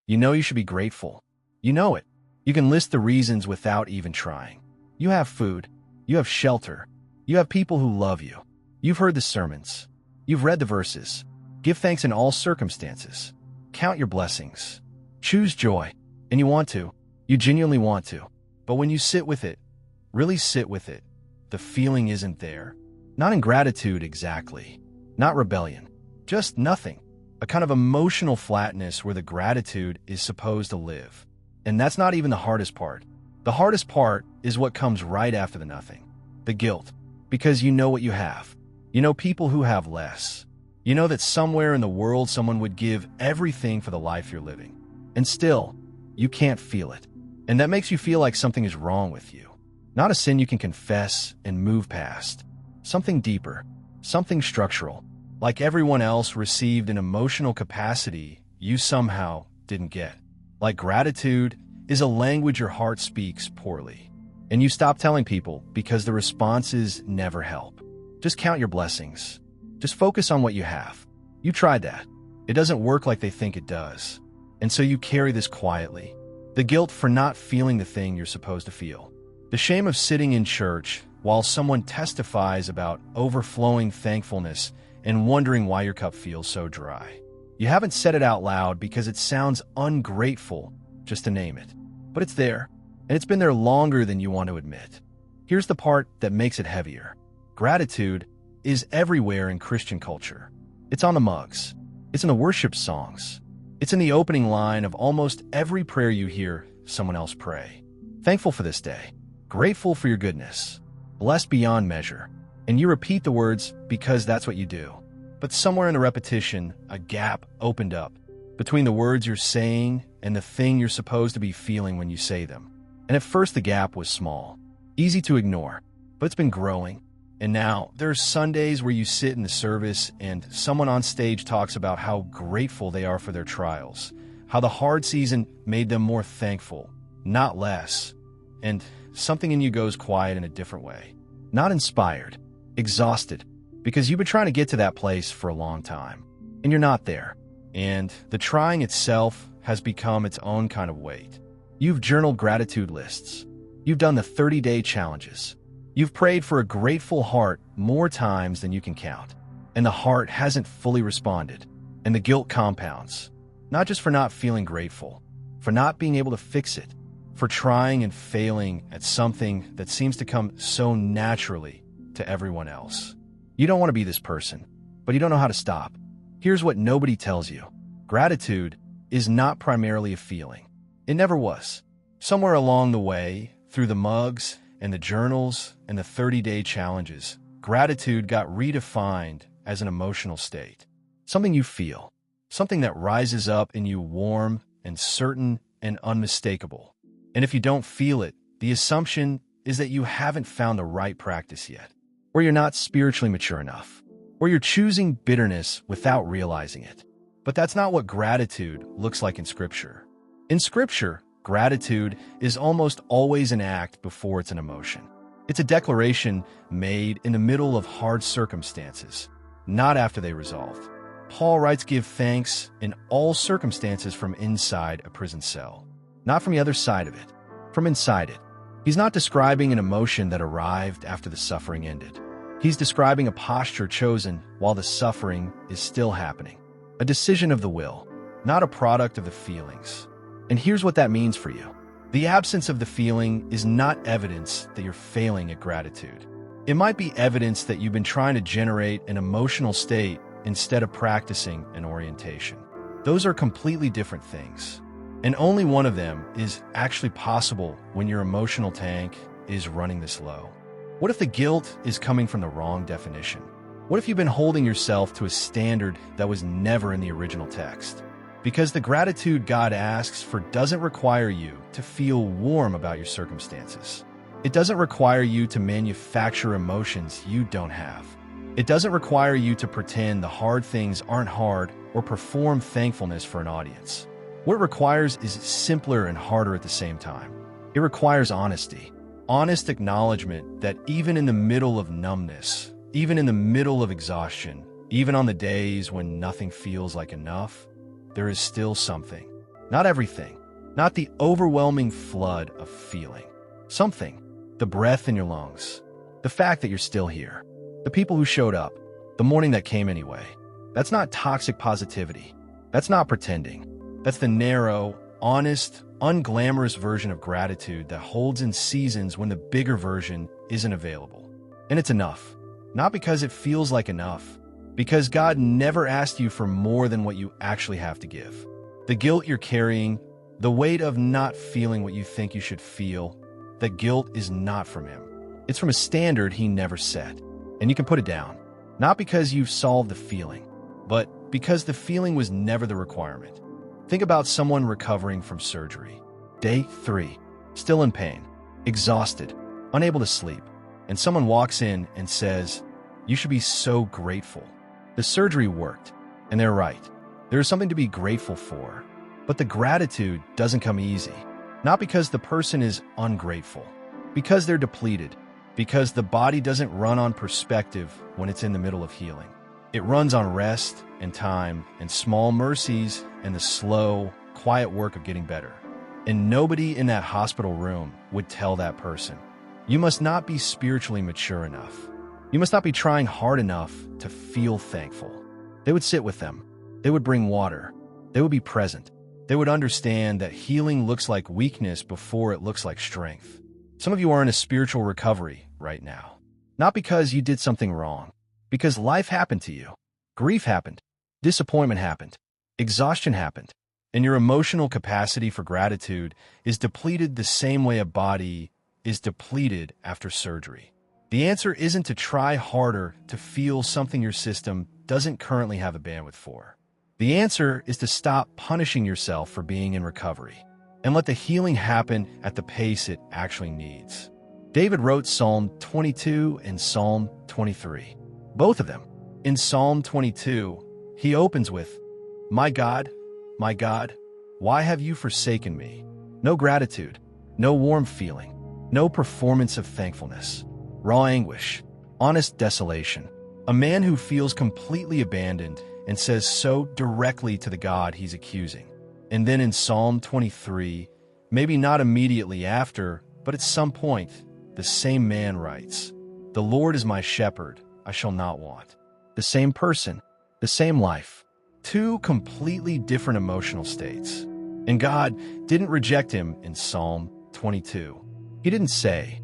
You know you should be grateful. You know it. You can list the reasons without even trying. You have food. You have shelter. You have people who love you. You've heard the sermons. You've read the verses. Give thanks in all circumstances. Count your blessings. Choose joy. And you want to. You genuinely want to. But when you sit with it, really sit with it, the feeling isn't there. Not ingratitude exactly. Not rebellion. Just nothing. A kind of emotional flatness where the gratitude is supposed to live. And that's not even the hardest part. The hardest part is what comes right after the nothing. The guilt. Because you know what you have. You know people who have less. You know that somewhere in the world someone would give everything for the life you're living. And still, you can't feel it. And that makes you feel like something is wrong with you. Not a sin you can confess and move past. Something deeper. Something structural. Like everyone else received an emotional capacity you somehow didn't get. Like gratitude is a language your heart speaks poorly. And you stop telling people because the responses never help. Just count your blessings. Just focus on what you have. You tried that. It doesn't work like they think it does. And so you carry this quietly. The guilt for not feeling the thing you're supposed to feel. The shame of sitting in church while someone testifies about overflowing thankfulness and wondering why your cup feels so dry. You haven't said it out loud because it sounds ungrateful just to name it. But it's there, and it's been there longer than you want to admit. Here's the part that makes it heavier. Gratitude is everywhere in Christian culture. It's on the mugs. It's in the worship songs. It's in the opening line of almost every prayer you hear someone else pray. Thankful for this day. Grateful for your goodness. Blessed beyond measure. And you repeat the words because that's what you do. But somewhere in the repetition, a gap opened up between the words you're saying and the thing you're supposed to be feeling when you say them. And at first the gap was small, easy to ignore, but it's been growing. And now there's Sundays where you sit in the service and someone on stage talks about how grateful they are for their trials, how the hard season made them more thankful, not less. And something in you goes quiet in a different way. Not inspired, exhausted, because you've been trying to get to that place for a long time, and you're not there. And the trying itself has become its own kind of weight. You've journaled gratitude lists. You've done the 30-day challenges. You've prayed for a grateful heart more times than you can count. And the heart hasn't fully responded. And the guilt compounds. Not just for not feeling grateful, for not being able to fix it, for trying and failing at something that seems to come so naturally to everyone else. You don't want to be this person, but you don't know how to stop. Here's what nobody tells you. Gratitude is not primarily a feeling. It never was. Somewhere along the way, through the mugs and the journals and the 30-day challenges, gratitude got redefined as an emotional state. Something you feel. Something that rises up in you warm and certain and unmistakable. And if you don't feel it, the assumption is that you haven't found the right practice yet. Or you're not spiritually mature enough, or you're choosing bitterness without realizing it. But that's not what gratitude looks like in Scripture. In Scripture, gratitude is almost always an act before it's an emotion. It's a declaration made in the middle of hard circumstances, not after they resolved. Paul writes, give thanks in all circumstances from inside a prison cell, not from the other side of it, from inside it. He's not describing an emotion that arrived after the suffering ended. He's describing a posture chosen while the suffering is still happening. A decision of the will, not a product of the feelings. And here's what that means for you. The absence of the feeling is not evidence that you're failing at gratitude. It might be evidence that you've been trying to generate an emotional state instead of practicing an orientation. Those are completely different things. And only one of them is actually possible when your emotional tank is running this low. What if the guilt is coming from the wrong definition? What if you've been holding yourself to a standard that was never in the original text? Because the gratitude God asks for doesn't require you to feel warm about your circumstances. It doesn't require you to manufacture emotions you don't have. It doesn't require you to pretend the hard things aren't hard or perform thankfulness for an audience. What it requires is simpler and harder at the same time. It requires honesty. Honest acknowledgement that even in the middle of numbness, even in the middle of exhaustion, even on the days when nothing feels like enough, there is still something. Not everything. Not the overwhelming flood of feeling. Something. The breath in your lungs. The fact that you're still here. The people who showed up. The morning that came anyway. That's not toxic positivity. That's not pretending. That's the narrow, honest, unglamorous version of gratitude that holds in seasons when the bigger version isn't available. And it's enough. Not because it feels like enough. Because God never asked you for more than what you actually have to give. The guilt you're carrying, the weight of not feeling what you think you should feel, the guilt is not from Him. It's from a standard He never set. And you can put it down. Not because you've solved the feeling, but because the feeling was never the requirement. Think about someone recovering from surgery. Day 3, still in pain, exhausted, unable to sleep, and someone walks in and says, "You should be so grateful. The surgery worked," and they're right. There is something to be grateful for, but the gratitude doesn't come easy. Not because the person is ungrateful, because they're depleted, because the body doesn't run on perspective when it's in the middle of healing. It runs on rest and time and small mercies and the slow, quiet work of getting better. And nobody in that hospital room would tell that person, "You must not be spiritually mature enough. You must not be trying hard enough to feel thankful." They would sit with them. They would bring water. They would be present. They would understand that healing looks like weakness before it looks like strength. Some of you are in a spiritual recovery right now. Not because you did something wrong, because life happened to you. Grief happened. Disappointment happened. Exhaustion happened. And your emotional capacity for gratitude is depleted the same way a body is depleted after surgery. The answer isn't to try harder to feel something your system doesn't currently have a bandwidth for. The answer is to stop punishing yourself for being in recovery and let the healing happen at the pace it actually needs. David wrote Psalm 22 and Psalm 23, both of them. In Psalm 22, he opens with, my God, why have you forsaken me?" No gratitude, no warm feeling, no performance of thankfulness. Raw anguish, honest desolation. A man who feels completely abandoned and says so directly to the God he's accusing. And then in Psalm 23, maybe not immediately after, but at some point, the same man writes, "The Lord is my shepherd, I shall not want." The same person, the same life, two completely different emotional states. And God didn't reject him in Psalm 22. He didn't say,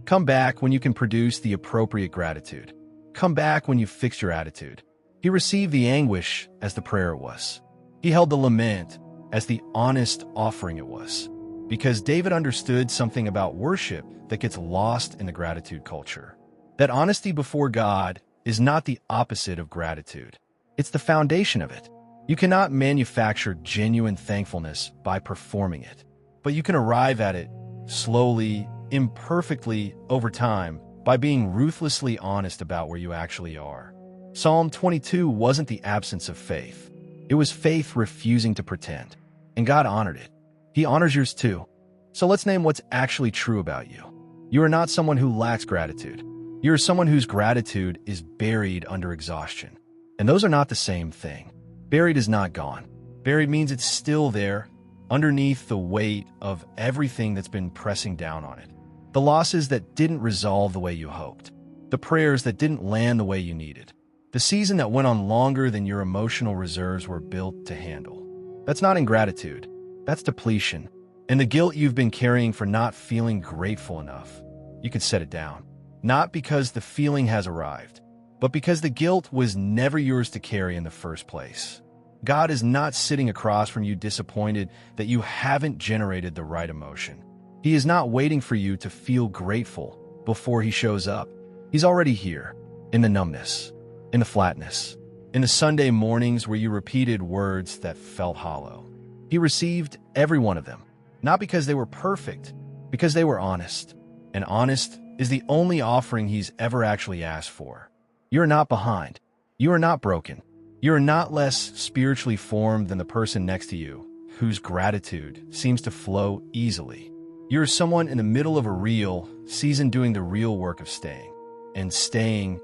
"Come back when you can produce the appropriate gratitude. Come back when you've fixed your attitude." He received the anguish as the prayer it was. He held the lament as the honest offering it was. Because David understood something about worship that gets lost in the gratitude culture. That honesty before God is not the opposite of gratitude. It's the foundation of it. You cannot manufacture genuine thankfulness by performing it, but you can arrive at it slowly, imperfectly, over time, by being ruthlessly honest about where you actually are. Psalm 22 wasn't the absence of faith. It was faith refusing to pretend. And God honored it. He honors yours too. So let's name what's actually true about you. You are not someone who lacks gratitude. You are someone whose gratitude is buried under exhaustion. And those are not the same thing. Buried is not gone. Buried means it's still there, underneath the weight of everything that's been pressing down on it. The losses that didn't resolve the way you hoped. The prayers that didn't land the way you needed. The season that went on longer than your emotional reserves were built to handle. That's not ingratitude. That's depletion. And the guilt you've been carrying for not feeling grateful enough, you can set it down. Not because the feeling has arrived, but because the guilt was never yours to carry in the first place. God is not sitting across from you disappointed that you haven't generated the right emotion. He is not waiting for you to feel grateful before he shows up. He's already here, in the numbness, in the flatness, in the Sunday mornings where you repeated words that felt hollow. He received every one of them, not because they were perfect, because they were honest. And honest is the only offering he's ever actually asked for. You are not behind. You are not broken. You are not less spiritually formed than the person next to you, whose gratitude seems to flow easily. You are someone in the middle of a real season doing the real work of staying. And staying,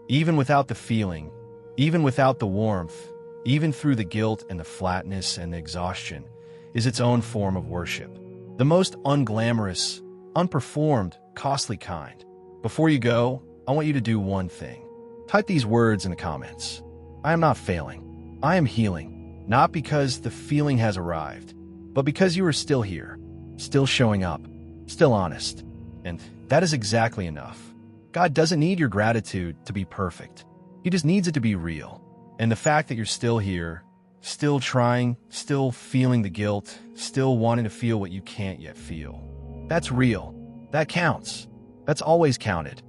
even without the feeling, even without the warmth, even through the guilt and the flatness and the exhaustion, is its own form of worship. The most unglamorous, unperformed, costly kind. Before you go, I want you to do one thing. Type these words in the comments. I am not failing. I am healing. Not because the feeling has arrived, but because you are still here, still showing up, still honest. And that is exactly enough. God doesn't need your gratitude to be perfect. He just needs it to be real. And the fact that you're still here, still trying, still feeling the guilt, still wanting to feel what you can't yet feel. That's real. That counts. That's always counted.